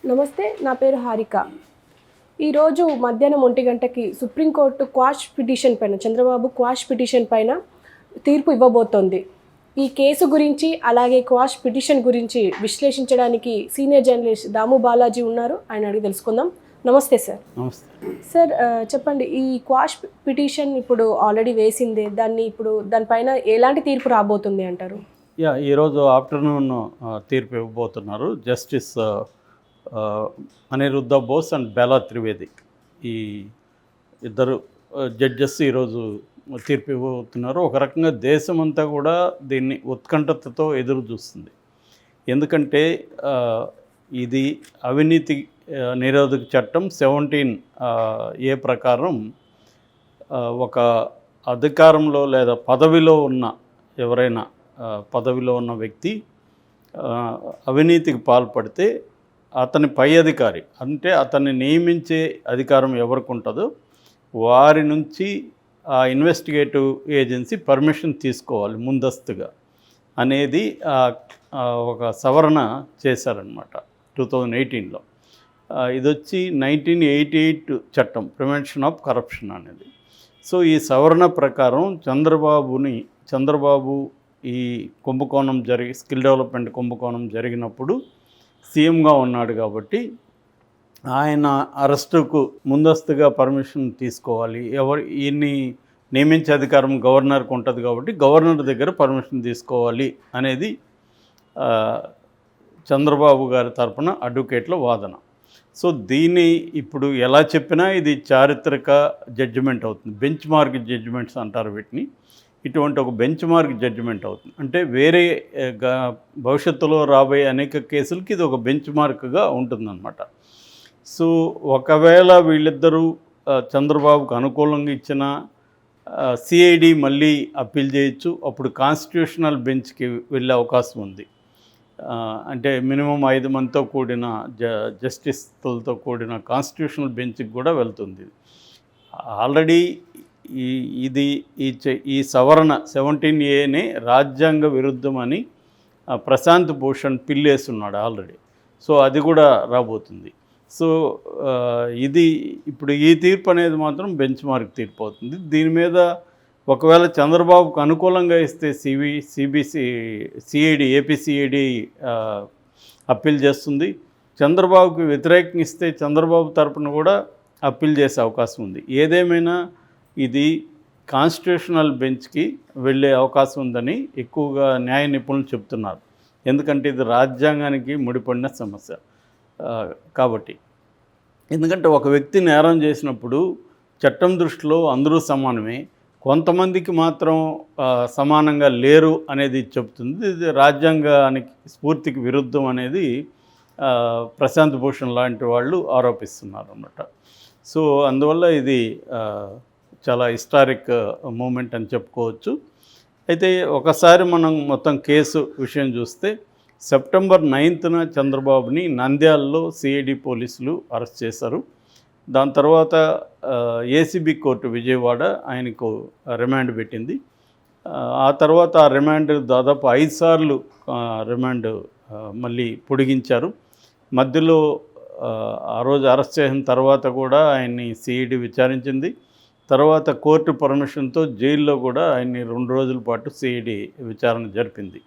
నమస్తే, నా పేరు హారిక. ఈరోజు మధ్యాహ్నం 1 గంటకి సుప్రీంకోర్టు క్వాష్ పిటిషన్ పైన, చంద్రబాబు క్వాష్ పిటిషన్ పైన తీర్పు ఇవ్వబోతోంది. ఈ కేసు గురించి అలాగే క్వాష్ పిటిషన్ గురించి విశ్లేషించడానికి సీనియర్ జర్నలిస్ట్ దాము బాలాజీ ఉన్నారు. ఆయన అడిగి తెలుసుకుందాం. నమస్తే సార్. నమస్తే సార్, చెప్పండి, ఈ క్వాష్ పిటిషన్ ఇప్పుడు ఆల్రెడీ వేసిందే, దానిపైన ఎలాంటి తీర్పు రాబోతుంది అంటారు? ఈరోజు ఆఫ్టర్నూన్ తీర్పు ఇవ్వబోతున్నారు. జస్టిస్ అనిరుద్ధ బోస్ అండ్ బెలా త్రివేది, ఈ ఇద్దరు జడ్జెస్ ఈరోజు తీర్పు ఇవ్వబోతున్నారు. ఒక రకంగా దేశమంతా కూడా దీన్ని ఉత్కంఠతతో ఎదురు చూస్తుంది. ఎందుకంటే ఇది అవినీతి నిరోధక చట్టం 17A ప్రకారం ఒక అధికారంలో లేదా పదవిలో ఉన్న ఎవరైనా పదవిలో ఉన్న వ్యక్తి అవినీతికి పాల్పడితే అతని పై అధికారి, అంటే అతన్ని నియమించే అధికారం ఎవరికి ఉంటుందో వారి నుంచి ఆ ఇన్వెస్టిగేటివ్ ఏజెన్సీ పర్మిషన్ తీసుకోవాలి ముందస్తుగా అనేది ఒక సవరణ చేశారనమాట 2018లో. ఇది వచ్చి 1988 చట్టం, ప్రివెన్షన్ ఆఫ్ కరప్షన్ అనేది. సో ఈ సవరణ ప్రకారం చంద్రబాబు ఈ కుంభకోణం స్కిల్ డెవలప్మెంట్ కుంభకోణం జరిగినప్పుడు సీఎంగా ఉన్నాడు కాబట్టి ఆయన అరెస్టుకు ముందస్తుగా పర్మిషన్ తీసుకోవాలి. ఈయన్ని నియమించే అధికారం గవర్నర్కి ఉంటుంది కాబట్టి గవర్నర్ దగ్గర పర్మిషన్ తీసుకోవాలి అనేది చంద్రబాబు గారి తరపున అడ్వకేట్ల వాదన. సో దీన్ని ఇప్పుడు ఎలా చెప్పినా ఇది చారిత్రక జడ్జిమెంట్ అవుతుంది. బెంచ్ మార్క్ జడ్జిమెంట్స్ అంటారు వీటిని. ఇటువంటి ఒక బెంచ్ మార్క్ జడ్జిమెంట్ అవుతుంది. అంటే వేరే భవిష్యత్తులో రాబోయే అనేక కేసులకి ఇది ఒక బెంచ్ మార్క్గా ఉంటుందన్నమాట. సో ఒకవేళ వీళ్ళిద్దరూ చంద్రబాబుకు అనుకూలంగా ఇచ్చిన సిఐడి మళ్ళీ అప్పీల్ చేయొచ్చు. అప్పుడు కాన్స్టిట్యూషనల్ బెంచ్కి వెళ్ళే అవకాశం ఉంది. అంటే మినిమం 5 మందితో కూడిన జస్టిస్లతో కూడిన కాన్స్టిట్యూషనల్ బెంచ్కి కూడా వెళ్తుంది. ఆల్రెడీ ఈ సవరణ 17Aని రాజ్యాంగ విరుద్ధమని ప్రశాంత్ భూషణ్ పిల్లేస్తున్నాడు ఆల్రెడీ. సో అది కూడా రాబోతుంది. సో ఇది ఇప్పుడు ఈ తీర్పు అనేది మాత్రం బెంచ్ మార్క్ తీర్పు అవుతుంది. దీని మీద ఒకవేళ చంద్రబాబుకు అనుకూలంగా ఇస్తే ఏపీ సిఐడి అప్పీల్ చేస్తుంది. చంద్రబాబుకి వ్యతిరేకంగా ఇస్తే చంద్రబాబు తరపున కూడా అప్పీల్ చేసే అవకాశం ఉంది. ఏదేమైనా ఇది కాన్స్టిట్యూషనల్ బెంచ్కి వెళ్ళే అవకాశం ఉందని ఎక్కువగా న్యాయ నిపుణులు చెప్తున్నారు. ఎందుకంటే ఇది రాజ్యాంగానికి ముడిపడిన సమస్య కాబట్టి. ఎందుకంటే ఒక వ్యక్తి నేరం చేసినప్పుడు చట్టం దృష్టిలో అందరూ సమానమే, కొంతమందికి మాత్రం సమానంగా లేరు అనేది చెప్తుంది. ఇది రాజ్యాంగానికి స్ఫూర్తికి విరుద్ధం అనేది ప్రశాంత్ భూషణ్ లాంటి వాళ్ళు ఆరోపిస్తున్నారు అన్నమాట. సో అందువల్ల ఇది చాలా హిస్టారిక్ మూమెంట్ అని చెప్పుకోవచ్చు. అయితే ఒకసారి మనం మొత్తం కేసు విషయం చూస్తే సెప్టెంబర్ 9న చంద్రబాబుని నంద్యాలలో సిఐడి పోలీసులు అరెస్ట్ చేశారు. దాని తర్వాత ఏసీబీ కోర్టు విజయవాడ ఆయనకు రిమాండ్ పెట్టింది. ఆ తర్వాత ఆ రిమాండ్ దాదాపు 5 సార్లు రిమాండ్ మళ్ళీ పొడిగించారు. మధ్యలో ఆ రోజు అరెస్ట్ చేసిన తర్వాత కూడా ఆయన్ని సిఐడి విచారించింది. తర్వాత కోర్టు పర్మిషన్తో జైల్లో కూడా ఆయన్ని 2 రోజుల పాటు సిఐడి విచారణ జరిపింది.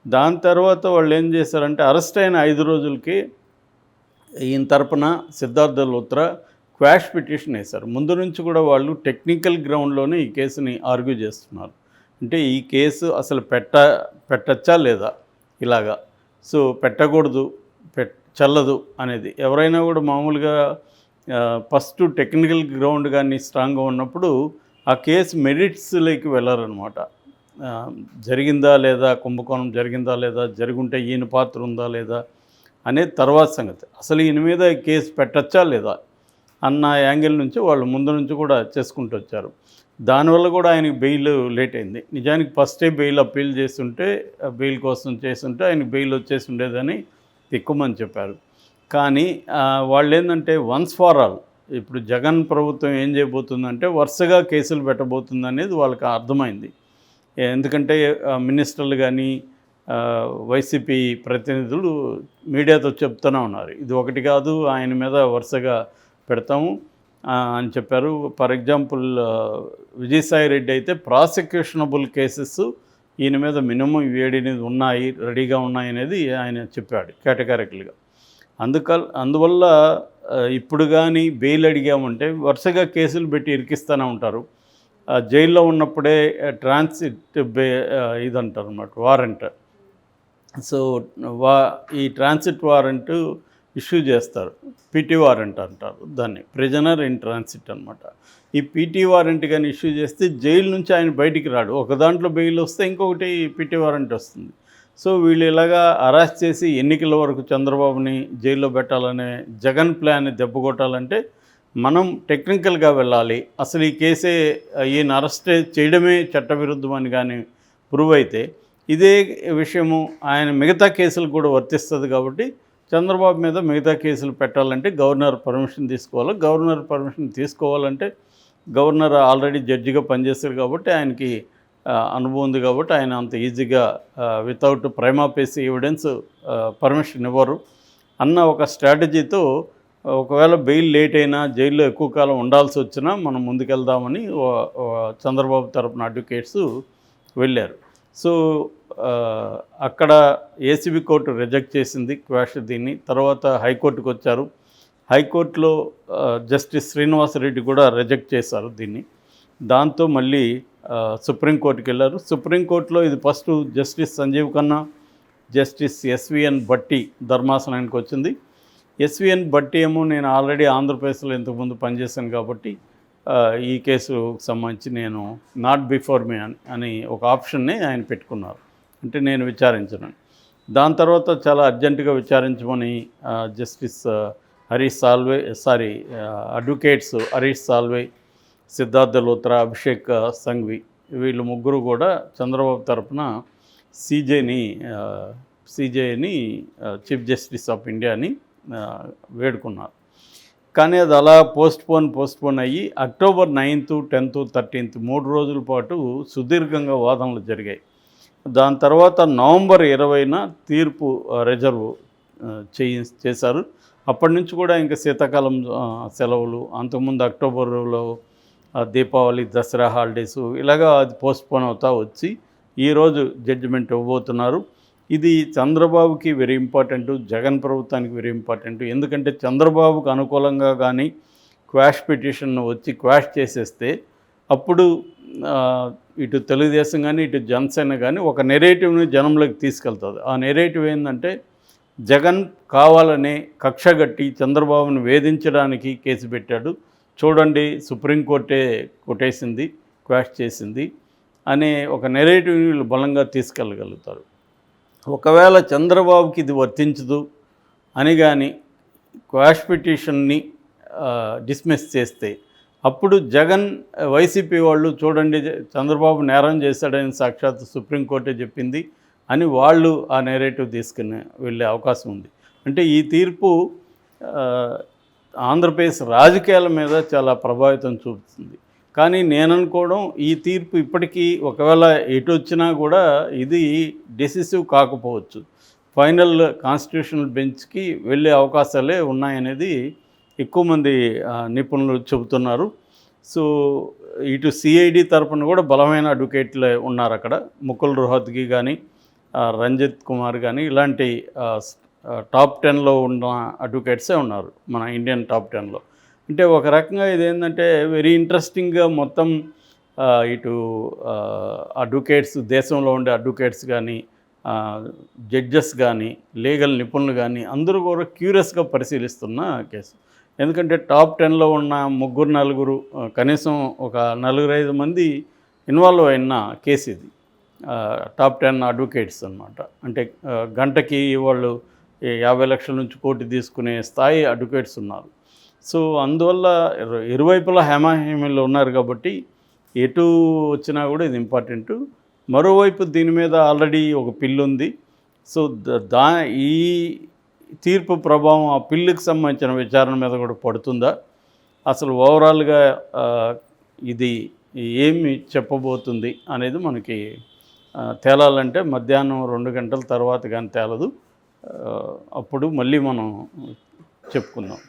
దాని తర్వాత వాళ్ళు ఏం చేశారంటే అరెస్ట్ అయిన 5 రోజులకి ఈయన తరపున సిద్ధార్థ లూత్రా క్వాష్ పిటిషన్ వేశారు. ముందు నుంచి కూడా వాళ్ళు టెక్నికల్ గ్రౌండ్లోనే ఈ కేసుని ఆర్గ్యూ చేస్తున్నారు. అంటే ఈ కేసు అసలు పెట్టచ్చా లేదా ఇలాగా, సో పెట్టకూడదు, చెల్లదు అనేది. ఎవరైనా కూడా మామూలుగా ఫస్ట్ టెక్నికల్ గ్రౌండ్ కానీ స్ట్రాంగ్గా ఉన్నప్పుడు ఆ కేసు మెరిట్స్లోకి వెళ్ళారనమాట. జరిగిందా లేదా, కుంభకోణం జరిగిందా లేదా, జరుగుంటే ఈయన పాత్ర ఉందా లేదా అనేది తర్వాత సంగతి. అసలు ఈయన మీద కేసు పెట్టచ్చా లేదా అన్న యాంగిల్ నుంచి వాళ్ళు ముందు నుంచి కూడా చేసుకుంటూ వచ్చారు. దానివల్ల కూడా ఆయనకి బెయిల్ లేట్ అయింది. నిజానికి ఫస్టే బెయిల్ అప్పీల్ చేస్తుంటే, బెయిల్ కోసం చేస్తుంటే ఆయనకి బెయిల్ వచ్చేసి ఉండేదని ఎక్కువమంది చెప్పారు. కానీ వాళ్ళు ఏంటంటే వన్స్ ఫార్ ఆల్ ఇప్పుడు జగన్ ప్రభుత్వం ఏం చేయబోతుందంటే వరుసగా కేసులు పెట్టబోతుంది అనేది వాళ్ళకి అర్థమైంది. ఎందుకంటే మినిస్టర్లు కానీ వైసీపీ ప్రతినిధులు మీడియాతో చెప్తూనే ఉన్నారు. ఇది ఒకటి కాదు, ఆయన మీద వరుసగా పెడతాము అని చెప్పారు. ఫర్ ఎగ్జాంపుల్ విజయసాయి రెడ్డి అయితే ప్రాసిక్యూషనబుల్ కేసెస్ ఈయన మీద మినిమం 7 ఉన్నాయి, రెడీగా ఉన్నాయి అనేది ఆయన చెప్పాడు కేటగారికల్గా. అందువల్ల ఇప్పుడు కానీ బెయిల్ అడిగామంటే వరుసగా కేసులు పెట్టి ఇరికిస్తూనే ఉంటారు. జైల్లో ఉన్నప్పుడే ట్రాన్సిట్ ఇదంటారు అన్నమాట, వారెంట్. సో ఈ ట్రాన్సిట్ వారెంట్ ఇష్యూ చేస్తారు, పీటీ వారెంట్ అంటారు దాన్ని, ప్రిజనర్ ఇన్ ట్రాన్సిట్ అనమాట. ఈ పీటీ వారెంట్ కానీ ఇష్యూ చేస్తే జైలు నుంచి ఆయన బయటికి రాడు. ఒక దాంట్లో బెయిల్ వస్తే ఇంకొకటి పీటీ వారెంట్ వస్తుంది. సో వీళ్ళు ఇలాగా అరెస్ట్ చేసి ఎన్నికల వరకు చంద్రబాబుని జైల్లో పెట్టాలనే జగన్ ప్లాన్ని దెబ్బకొట్టాలంటే మనం టెక్నికల్గా వెళ్ళాలి. అసలు ఈ కేసే ఈయన అరెస్ట్ చేయడమే చట్టవిరుద్ధం అని కానీ ప్రూవ్ అయితే ఇదే విషయము ఆయన మిగతా కేసులు కూడా వర్తిస్తుంది. కాబట్టి చంద్రబాబు మీద మిగతా కేసులు పెట్టాలంటే గవర్నర్ పర్మిషన్ తీసుకోవాలి. గవర్నర్ పర్మిషన్ తీసుకోవాలంటే గవర్నర్ ఆల్రెడీ జడ్జిగా పనిచేస్తారు కాబట్టి ఆయనకి అనుభవం ఉంది. కాబట్టి ఆయన అంత ఈజీగా without prima facie evidence permission ఇవ్వరు అన్న ఒక స్ట్రాటజీతో ఒకవేళ బెయిల్ లేట్ అయినా జైల్లో ఎక్కువ కాలం ఉండాల్సి వచ్చినా మనం ముందుకెళ్దామని చంద్రబాబు తరపున అడ్వకేట్స్ వెళ్ళారు. సో అక్కడ ఏసీబీ కోర్టు రిజెక్ట్ చేసింది క్వాష్ దీన్ని. తర్వాత హైకోర్టుకు వచ్చారు. హైకోర్టులో జస్టిస్ శ్రీనివాసరెడ్డి కూడా రిజెక్ట్ చేశారు దీన్ని. దాంతో మళ్ళీ సుప్రీంకోర్టుకి వెళ్ళారు. సుప్రీంకోర్టులో ఇది first justice Sanjiv Khanna, justice SVN Bhatti ధర్మాసనానికి వచ్చింది. ఎస్విఎన్ భట్టి ఏమో నేను ఆల్రెడీ ఆంధ్రప్రదేశ్లో ఇంతకుముందు పనిచేశాను కాబట్టి ఈ కేసుకు సంబంధించి నేను నాట్ బిఫోర్ మీ అని ఒక ఆప్షన్ని ఆయన పెట్టుకున్నారు, అంటే నేను విచారించను. దాని తర్వాత చాలా అర్జెంటుగా విచారించమని జస్టిస్ అడ్వకేట్స్ హరీష్ సాల్వే, సిద్ధార్థ లోత్రా, అభిషేక్ సంఘ్వి వీళ్ళు ముగ్గురు కూడా చంద్రబాబు తరఫున సిజేని చీఫ్ జస్టిస్ ఆఫ్ ఇండియాని వేడుకున్నారు. కానీ అది అలా పోస్ట్పోన్ అయ్యి అక్టోబర్ 9th, 10th, 13th 3 రోజుల పాటు సుదీర్ఘంగా వాదనలు జరిగాయి. దాని తర్వాత నవంబర్ 20న తీర్పు రిజర్వ్ చేశారు. అప్పటి నుంచి కూడా ఇంకా శీతాకాలం సెలవులు, అంతకుముందు అక్టోబర్లో దీపావళి, దసరా హాలిడేసు ఇలాగా అది పోస్ట్పోన్ అవుతా వచ్చి ఈరోజు జడ్జిమెంట్ ఇవ్వబోతున్నారు. ఇది చంద్రబాబుకి వెరీ ఇంపార్టెంట్, జగన్ ప్రభుత్వానికి వెరీ ఇంపార్టెంట్. ఎందుకంటే చంద్రబాబుకు అనుకూలంగా కానీ క్వాష్ పిటిషన్ వచ్చి క్వాష్ చేసేస్తే అప్పుడు ఇటు తెలుగుదేశం కానీ ఇటు జనసేన కానీ ఒక నెరేటివ్ని జనంలోకి తీసుకెళ్తుంది. ఆ నెరేటివ్ ఏంటంటే జగన్ కావాలనే కక్షగట్టి చంద్రబాబును వేధించడానికి కేసు పెట్టాడు, చూడండి సుప్రీంకోర్టే కొట్టేసింది, క్వాష్ చేసింది అనే ఒక నెరేటివ్ని వీళ్ళు బలంగా తీసుకెళ్ళగలుగుతారు. ఒకవేళ చంద్రబాబుకి ఇది వర్తించదు అని కానీ క్వాష్ పిటిషన్ని డిస్మిస్ చేస్తే అప్పుడు జగన్ వైసీపీ వాళ్ళు చూడండి చంద్రబాబు నేరం చేశాడని సాక్షాత్ సుప్రీంకోర్టే చెప్పింది అని వాళ్ళు ఆ నెరేటివ్ తీసుకుని వెళ్ళే అవకాశం ఉంది. అంటే ఈ తీర్పు ఆంధ్రప్రదేశ్ రాజకీయాల మీద చాలా ప్రభావితం చూపుతుంది. కానీ నేను అనుకోవడం ఈ తీర్పు ఇప్పటికీ ఒకవేళ ఎటు వచ్చినా కూడా ఇది డెసిసివ్ కాకపోవచ్చు, ఫైనల్ కాన్స్టిట్యూషనల్ బెంచ్కి వెళ్ళే అవకాశాలే ఉన్నాయనేది ఎక్కువ మంది నిపుణులు చెబుతున్నారు. సో ఇటు సిఐడి తరపున కూడా బలమైన అడ్వకేట్లే ఉన్నారు అక్కడ. ముకుల్ రోహత్గి కానీ రంజిత్ కుమార్ కానీ ఇలాంటి టాప్ 10లో ఉన్న అడ్వకేట్సే ఉన్నారు మన ఇండియన్ టాప్ 10లో. అంటే ఒక రకంగా ఇదేంటంటే వెరీ ఇంట్రెస్టింగ్గా మొత్తం ఇటు అడ్వకేట్స్, దేశంలో ఉండే అడ్వకేట్స్ కానీ జడ్జెస్ కానీ లీగల్ నిపుణులు కానీ అందరూ కూడా క్యూరియస్గా పరిశీలిస్తున్న కేసు. ఎందుకంటే టాప్ 10లో ఉన్న 3-4 కనీసం ఒక 4-5 మంది ఇన్వాల్వ్ అయిన కేసు ఇది. టాప్ 10 అడ్వకేట్స్ అన్నమాట. అంటే గంటకి వాళ్ళు 50 లక్షల నుంచి కోటి తీసుకునే స్థాయి అడ్వకేట్స్ ఉన్నారు. సో అందువల్ల ఇరువైపులా హేమాహేమీలు ఉన్నారు కాబట్టి ఎటు వచ్చినా కూడా ఇది ఇంపార్టెంట్. మరోవైపు దీని మీద ఆల్రెడీ ఒక పిల్లు ఉంది. సో ఈ తీర్పు ప్రభావం ఆ పిల్లుకి సంబంధించిన విచారణ మీద కూడా పడుతుందా, అసలు ఓవరాల్గా ఇది ఏమి చెప్పబోతుంది అనేది మనకి తేలాలంటే మధ్యాహ్నం 2 గంటల తర్వాత కానీ తేలదు. అప్పుడు మళ్ళీ మనం చెప్పుకుందాం.